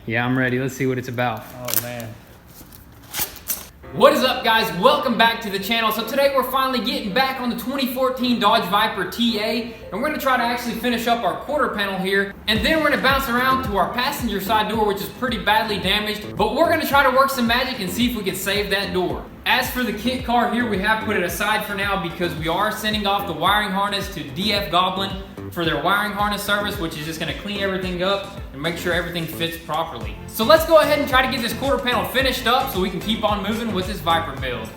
Yeah, I'm ready. Let's see what it's about. Oh man. What is up, guys? Welcome back to the channel. So today we're finally getting back on the 2014 Dodge Viper TA, and we're gonna try to actually finish up our quarter panel here, and then we're gonna bounce around to our passenger side door, which is pretty badly damaged, but we're gonna try to work some magic and see if we can save that door. As for the kit car here, we have put it aside for now because we are sending off the wiring harness to DF Goblin for their wiring harness service, which is just gonna clean everything up and make sure everything fits properly. So let's go ahead and try to get this quarter panel finished up so we can keep on moving with this Viper build.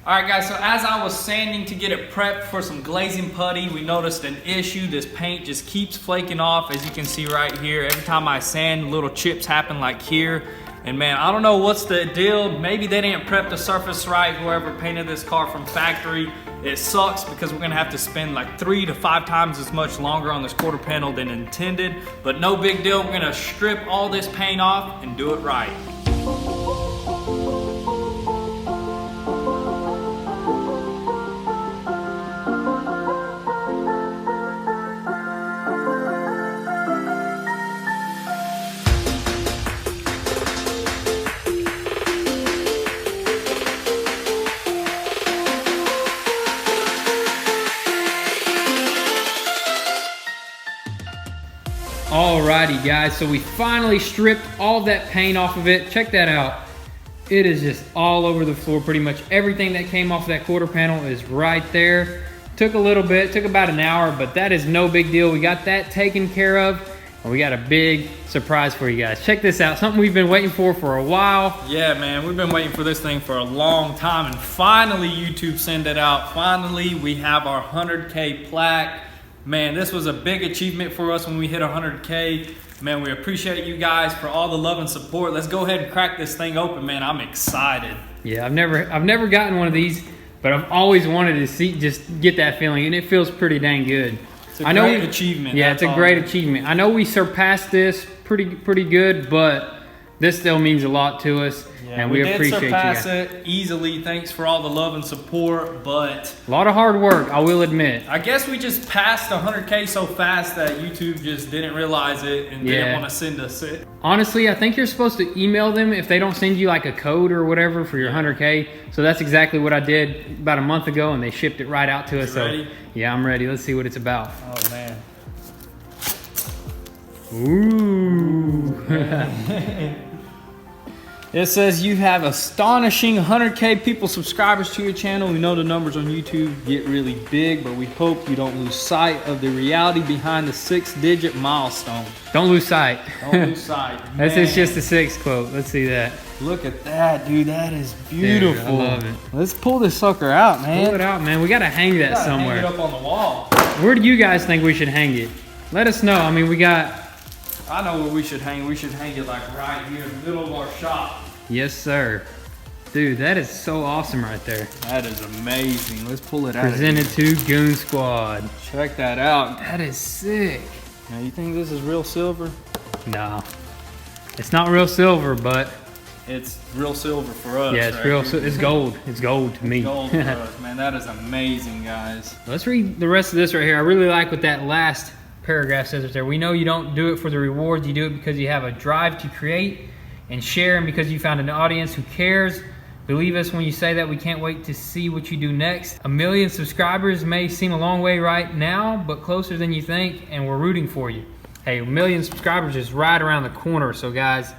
Alright guys, so as I was sanding to get it prepped for some glazing putty, we noticed an issue. This paint just keeps flaking off, as you can see right here. Every time I sand, little chips happen like here. And man, I don't know what's the deal. Maybe they didn't prep the surface right, whoever painted this car from factory. It sucks because we're gonna have to spend like 3 to 5 times as much longer on this quarter panel than intended. But no big deal, we're gonna strip all this paint off and do it right. Alrighty guys, so we finally stripped all of that paint off of it. Check that out. It is just all over the floor. Pretty much everything that came off of that quarter panel is right there. Took a little bit, took about an hour, but that is no big deal. We got that taken care of, and we got a big surprise for you guys. Check this out, something we've been waiting for a while. Yeah man, we've been waiting for this thing for a long time, and finally YouTube sent it out. Finally, we have our 100K plaque. Man, this was a big achievement for us when we hit 100K. Man, we appreciate you guys for all the love and support. Let's go ahead and crack this thing open, man. I'm excited. Yeah, I've never gotten one of these, but I've always wanted to see, just get that feeling, and it feels pretty dang good. It's a great achievement. Yeah, it's a great achievement. I know we surpassed this pretty good, but this still means a lot to us. Yeah, and we appreciate you guys. Surpass it easily. Thanks for all the love and support, but a lot of hard work, I will admit. I guess we just passed 100K so fast that YouTube just didn't realize it and didn't want to send us it. Honestly, I think you're supposed to email them if they don't send you like a code or whatever for your 100K. So that's exactly what I did about a month ago, and they shipped it right out to us. Ready? So yeah, I'm ready. Let's see what it's about. Oh man. Ooh. It says you have astonishing 100K people subscribers to your channel. We know the numbers on YouTube get really big, but we hope you don't lose sight of the reality behind the 6-digit milestone. Don't lose sight. Don't lose sight. This is just a 6 quote. Let's see that. Look at that, dude. That is beautiful. Dude, I love it. Let's pull this sucker out, man. Pull it out, man. We gotta hang that somewhere. Hang it up on the wall. Where do you guys think we should hang it? Let us know. I mean, we got... I know where we should hang. We should hang it like right here in the middle of our shop. Yes, sir. Dude, that is so awesome right there. That is amazing. Let's pull it out. Presented to Goon Squad. Check that out. That is sick. Now, you think this is real silver? No. It's not real silver, but... It's real silver for us. Yeah, it's right? real. It's gold. It's gold to me. Gold for us, man. That is amazing, guys. Let's read the rest of this right here. I really like what that last paragraph says right there. We know you don't do it for the rewards. You do it because you have a drive to create and share, and because you found an audience who cares. Believe us when you say that. We can't wait to see what you do next. 1 million subscribers may seem a long way right now, but closer than you think, and we're rooting for you. Hey, 1 million subscribers is right around the corner. So guys,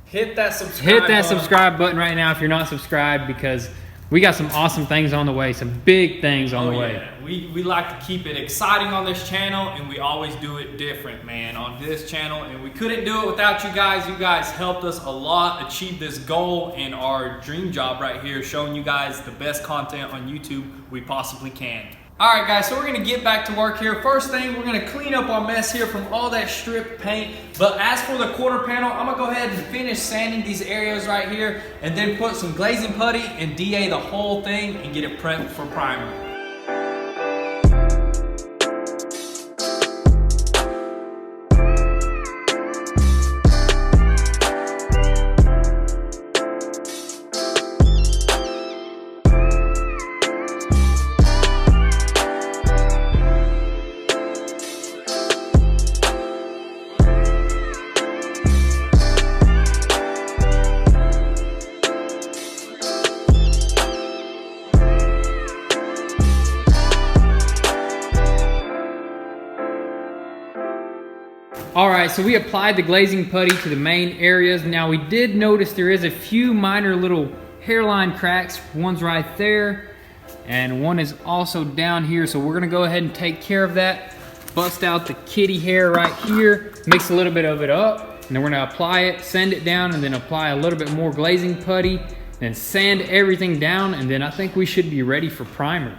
hit that subscribe button right now if you're not subscribed, because we got some awesome things on the way, some big things on the way. Yeah. We like to keep it exciting on this channel, and we always do it different, man, on this channel. And we couldn't do it without you guys. You guys helped us a lot achieve this goal and our dream job right here, showing you guys the best content on YouTube we possibly can. All right, guys, so we're gonna get back to work here. First thing, we're gonna clean up our mess here from all that stripped paint. But as for the quarter panel, I'm gonna go ahead and finish sanding these areas right here and then put some glazing putty and DA the whole thing and get it prepped for primer. All right, so we applied the glazing putty to the main areas. Now we did notice there is a few minor little hairline cracks. One's right there, and one is also down here. So we're gonna go ahead and take care of that. Bust out the kitty hair right here, mix a little bit of it up, and then we're gonna apply it, sand it down, and then apply a little bit more glazing putty, then sand everything down, and then I think we should be ready for primer.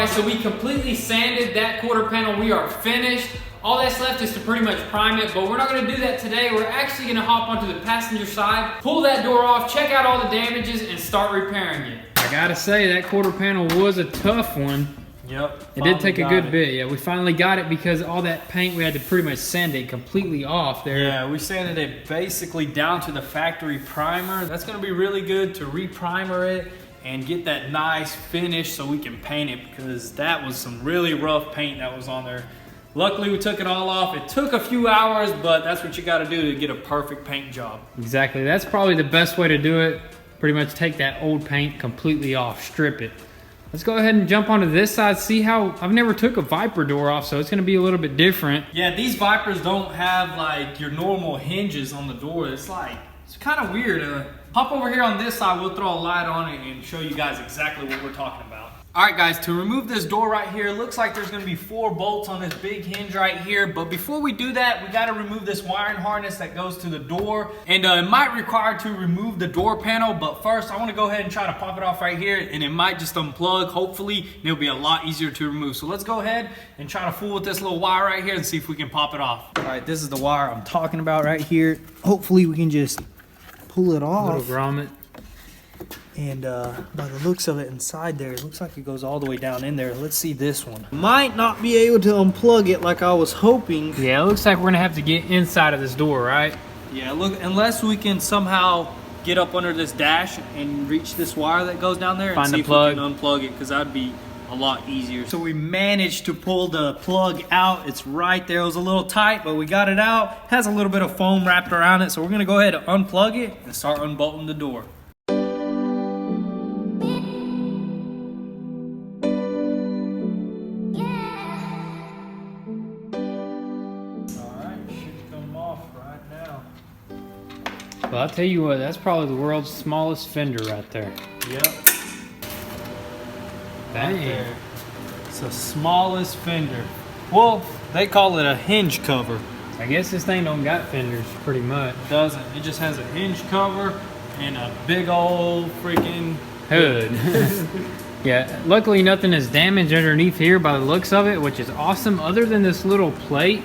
So we completely sanded that quarter panel. We are finished. All that's left is to pretty much prime it, but we're not gonna do that today. We're actually gonna hop onto the passenger side, pull that door off, check out all the damages, and start repairing it. I gotta say, that quarter panel was a tough one. Yep. It did take a good bit. Yeah, we finally got it because all that paint, we had to pretty much sand it completely off there. Yeah, we sanded it basically down to the factory primer. That's gonna be really good to re-primer it and get that nice finish so we can paint it, because that was some really rough paint that was on there. Luckily we took it all off. It took a few hours, but that's what you gotta do to get a perfect paint job. Exactly, that's probably the best way to do it. Pretty much take that old paint completely off, strip it. Let's go ahead and jump onto this side, see how, I've never took a Viper door off, so it's gonna be a little bit different. Yeah, these Vipers don't have like your normal hinges on the door. It's kind of weird. Hop over here on this side, we'll throw a light on it and show you guys exactly what we're talking about. All right, guys, to remove this door right here, it looks like there's gonna be 4 bolts on this big hinge right here. But before we do that, we gotta remove this wiring harness that goes to the door. And it might require to remove the door panel, but first I wanna go ahead and try to pop it off right here, and it might just unplug, hopefully, and it'll be a lot easier to remove. So let's go ahead and try to fool with this little wire right here and see if we can pop it off. All right, this is the wire I'm talking about right here. Hopefully we can just pull it off. Little grommet. And by the looks of it inside there, it looks like it goes all the way down in there. Let's see this one. Might not be able to unplug it like I was hoping. Yeah, it looks like we're gonna have to get inside of this door, right? Yeah, look, unless we can somehow get up under this dash and reach this wire that goes down there and see if we can unplug it, because that'd be a lot easier. So we managed to pull the plug out. It's right there. It was a little tight, but we got it out. It has a little bit of foam wrapped around it, so we're gonna go ahead and unplug it and start unbolting the door. Well, I'll tell you what, that's probably the world's smallest fender right there. Yep. Dang. Right there. It's the smallest fender. Well, they call it a hinge cover. I guess this thing don't got fenders, pretty much. It doesn't. It just has a hinge cover and a big old freaking hood. Yeah, luckily nothing is damaged underneath here by the looks of it, which is awesome, other than this little plate,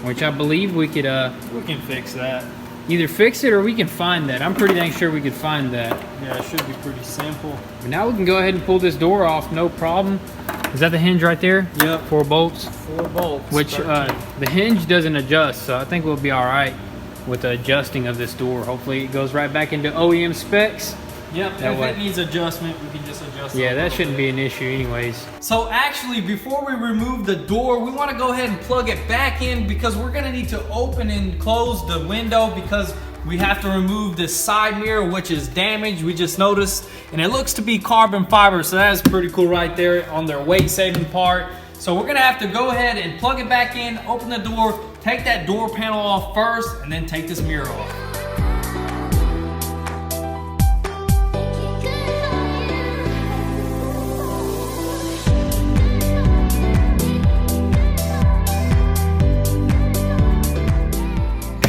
which I believe we could we can fix that. Either fix it or we can find that. I'm pretty dang sure we could find that. Yeah, it should be pretty simple. But now we can go ahead and pull this door off, no problem. Is that the hinge right there? Yep. 4 bolts? 4 bolts. Which the hinge doesn't adjust, so I think we'll be all right with the adjusting of this door. Hopefully it goes right back into OEM specs. Yep, That if way. it needs adjustment, we can just adjust it. Yeah, that shouldn't be an issue anyways. So actually, before we remove the door, we want to go ahead and plug it back in because we're gonna need to open and close the window because we have to remove this side mirror, which is damaged, we just noticed. And it looks to be carbon fiber, so that's pretty cool right there on their weight saving part. So we're gonna have to go ahead and plug it back in, open the door, take that door panel off first, and then take this mirror off.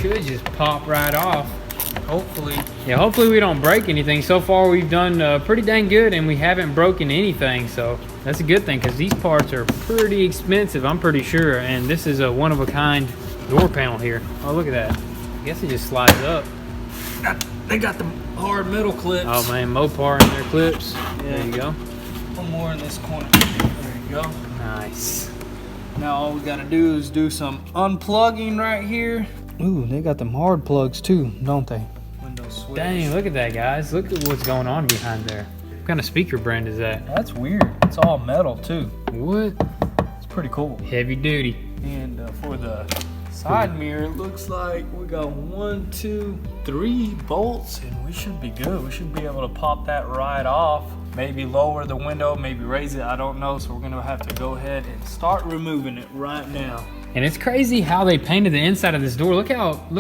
Should just pop right off. Hopefully. Yeah, hopefully we don't break anything. So far we've done pretty dang good and we haven't broken anything, so that's a good thing because these parts are pretty expensive, I'm pretty sure, and this is a one-of-a-kind door panel here. Oh, look at that. I guess it just slides up. They got the hard metal clips. Oh man, Mopar in their clips. There you go. One more in this corner. There you go. Nice. Now all we gotta do is do some unplugging right here. Ooh, they got them hard plugs too, don't they? Window switch. Dang, look at that, guys. Look at what's going on behind there. What kind of speaker brand is that? That's weird. It's all metal too. What? It's pretty cool. Heavy duty. And for the side mirror, it looks like we got 1, 2, 3 bolts, and we should be good. We should be able to pop that right off. Maybe lower the window, maybe raise it. I don't know. So we're gonna have to go ahead and start removing it right now. And it's crazy how they painted the inside of this door. Look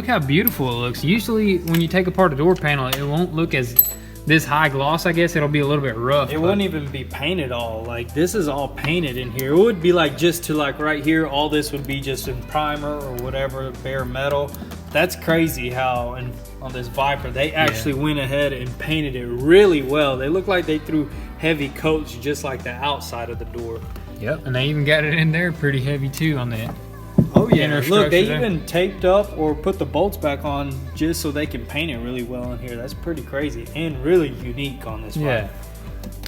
how beautiful it looks. Usually when you take apart a door panel, it won't look as this high gloss, I guess. It'll be a little bit rough. It wouldn't even be painted all. Like, this is all painted in here. It would be like just to like right here, all this would be just in primer or whatever, bare metal. That's crazy how on this Viper, they actually went ahead and painted it really well. They look like they threw heavy coats just like the outside of the door. Yep, and they even got it in there pretty heavy too on that. Oh yeah, Inner look, they structure there. even taped up or put the bolts back on just so they can paint it really well in here. That's pretty crazy and really unique on this Yeah.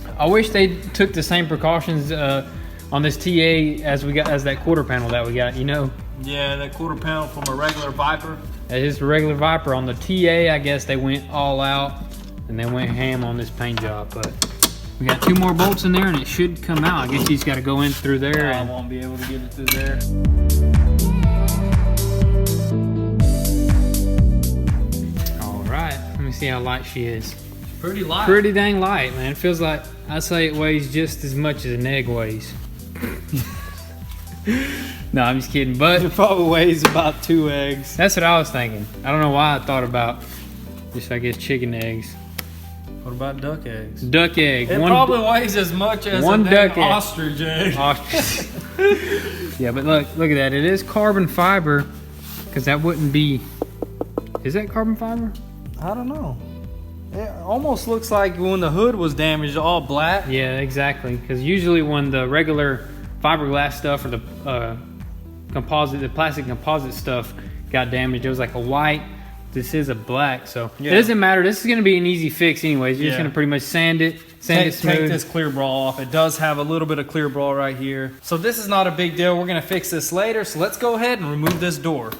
Viper. I wish they took the same precautions on this TA as that quarter panel that we got, you know. Yeah, that quarter panel from a regular Viper. It's just a regular Viper. On the TA, I guess they went all out and they went ham on this paint job, but we got 2 more bolts in there and it should come out. I guess you just got to go in through there. I And won't be able to get it through there. all right, let me see how light she is. Pretty light. Pretty dang light, man. It feels like, I'd say it weighs just as much as an egg weighs. No, I'm just kidding, but It probably weighs about 2 eggs. that's what I was thinking. I don't know why I thought about just, I guess, chicken eggs. What about duck eggs? Duck egg. It probably weighs as much as one a dang duck egg. ostrich egg. Ostrich. Yeah, but look at that. It is carbon fiber, because that wouldn't be. Is that carbon fiber? I don't know. It almost looks like when the hood was damaged, all black. Yeah, exactly. Because usually when the regular fiberglass stuff or the plastic composite stuff got damaged, it was like a white. This is a black, so it doesn't matter. This is going to be an easy fix anyways. You're just going to pretty much sand it smooth. Take this clear bra off. It does have a little bit of clear bra right here. So this is not a big deal. We're going to fix this later. So let's go ahead and remove this door.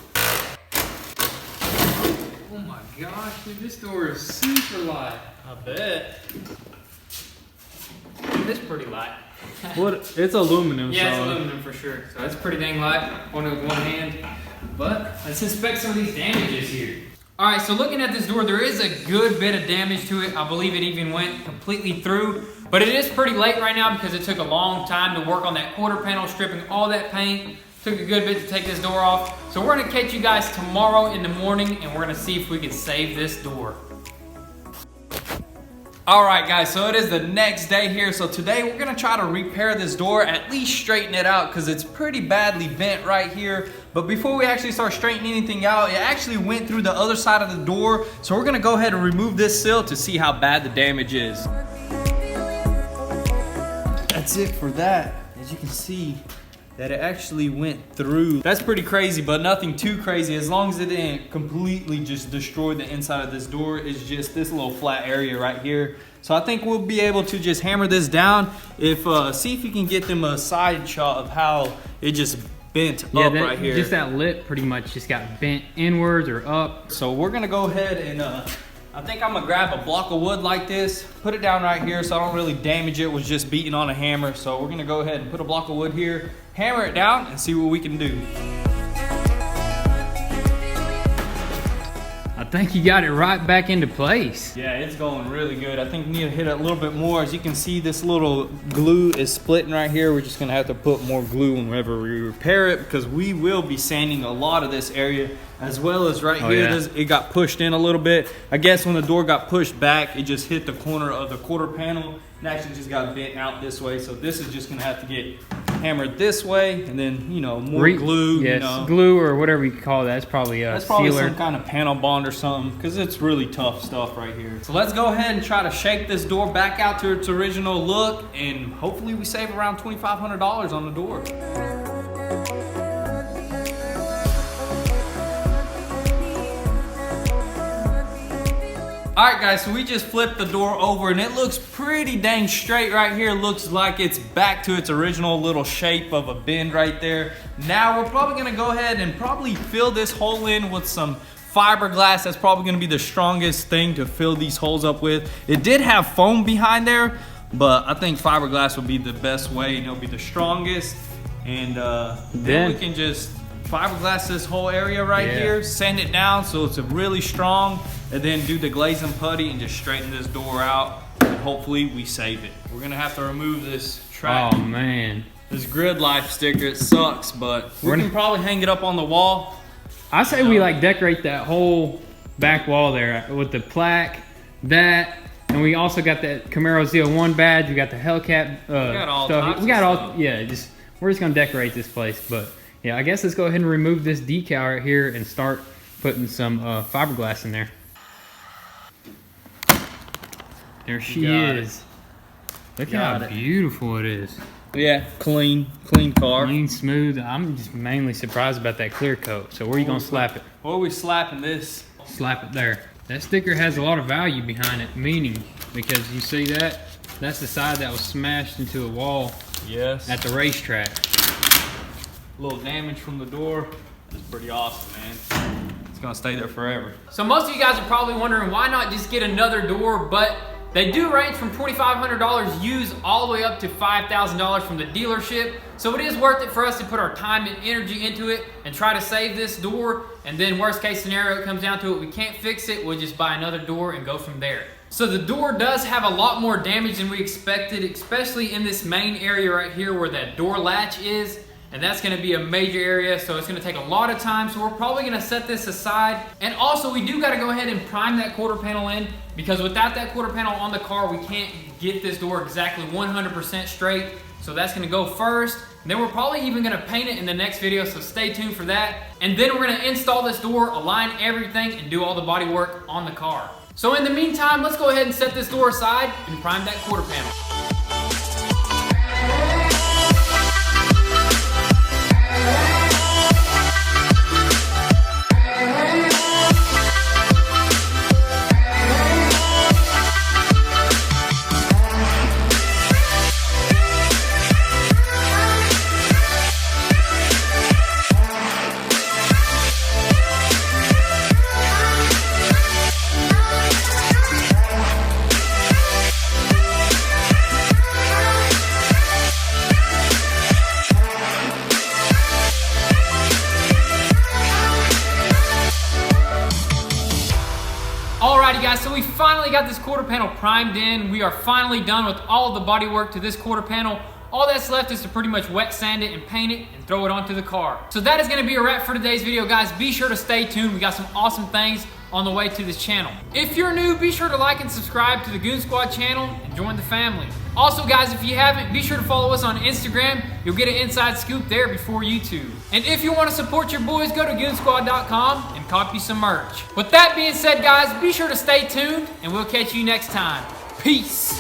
Oh my gosh, dude, this door is super light. I bet. It's pretty light. What? It's aluminum. Yeah, it's so aluminum for sure. So that's pretty dang light. One with one hand. But let's inspect some of these damages here. All right, so looking at this door, there is a good bit of damage to it. I believe it even went completely through. But it is pretty late right now because it took a long time to work on that quarter panel, stripping all that paint. Took a good bit to take this door off. So we're gonna catch you guys tomorrow in the morning and we're gonna see if we can save this door. All right, guys, so it is the next day here. So today we're gonna try to repair this door, at least straighten it out because it's pretty badly bent right here. But before we actually start straightening anything out, it actually went through the other side of the door. So we're gonna go ahead and remove this sill to see how bad the damage is. That's it for that. As you can see, that it actually went through. That's pretty crazy, but nothing too crazy. As long as it didn't completely just destroy the inside of this door, it's just this little flat area right here. So I think we'll be able to just hammer this down. See if you can get them a side shot of how it just bent Yeah, up right here. just that lip pretty much just got bent inwards or up. So we're gonna go ahead and I think I'm gonna grab a block of wood like this, put it down right here so I don't really damage it with just beating on a hammer. So we're gonna go ahead and put a block of wood here, hammer it down, and see what we can do. I think you got it right back into place. Yeah, it's going really good. I think we need to hit it a little bit more. As you can see, this little glue is splitting right here. We're just gonna have to put more glue whenever we repair it, because we will be sanding a lot of this area, as well as right here. Yeah. It got pushed in a little bit. I guess when the door got pushed back, it just hit the corner of the quarter panel and actually just got bent out this way. So this is just gonna have to get hammered this way, and then, you know, more glue. Yes, you know. glue or whatever you call that. It's probably a That's probably sealer. some kind of panel bond or something, because it's really tough stuff right here. So let's go ahead and try to shape this door back out to its original look, and hopefully we save around $2,500 on the door. All right, guys, so we just flipped the door over and it looks pretty dang straight right here. Looks like it's back to its original little shape of a bend right there. Now we're probably gonna go ahead and probably fill this hole in with some fiberglass. That's probably gonna be the strongest thing to fill these holes up with. It did have foam behind there, but I think fiberglass would be the best way, and it'll be the strongest. And then we can just fiberglass this whole area right here, sand it down so it's really strong, and then do the glazing putty and just straighten this door out, and hopefully we save it. We're gonna have to remove this track. Oh man, This Grid Life sticker, it sucks, but we can probably hang it up on the wall. I say we like decorate that whole back wall there with the plaque, that, and we also got that Camaro ZL1 badge. We got the Hellcat got all stuff. types We got of all, stuff. yeah. We're just gonna decorate this place, but yeah, I guess let's go ahead and remove this decal right here and start putting some fiberglass in there. There she got is. Look Got how it. beautiful it is. Yeah, clean car. Clean, smooth. I'm just mainly surprised about that clear coat. So where are you gonna slap it? Where are we slapping this? Slap it there. That sticker has a lot of value behind it, meaning, because you see that? That's the side that was smashed into a wall Yes. at the racetrack. A little damage from the door. That's pretty awesome, man. It's gonna stay there forever. So most of you guys are probably wondering why not just get another door, but they do range from $2,500 used all the way up to $5,000 from the dealership. So it is worth it for us to put our time and energy into it and try to save this door. And then worst case scenario, it comes down to it, we can't fix it, we'll just buy another door and go from there. So the door does have a lot more damage than we expected, especially in this main area right here where that door latch is. And that's gonna be a major area, so it's gonna take a lot of time. So we're probably gonna set this aside. And also, we do gotta go ahead and prime that quarter panel in, because without that quarter panel on the car, we can't get this door exactly 100% straight. So that's gonna go first. And then we're probably even gonna paint it in the next video, so stay tuned for that. And then we're gonna install this door, align everything, and do all the body work on the car. So in the meantime, let's go ahead and set this door aside and prime that quarter panel. Alrighty guys, so we finally got this quarter panel primed in. We are finally done with all of the body work to this quarter panel. All that's left is to pretty much wet sand it and paint it and throw it onto the car. So that is gonna be a wrap for today's video, guys. Be sure to stay tuned. We got some awesome things on the way to this channel. If you're new, be sure to like and subscribe to the Goon Squad channel and join the family. Also guys, if you haven't, be sure to follow us on Instagram. You'll get an inside scoop there before YouTube. And if you want to support your boys, go to goonsquad.com and copy some merch. With that being said guys, be sure to stay tuned and we'll catch you next time. Peace.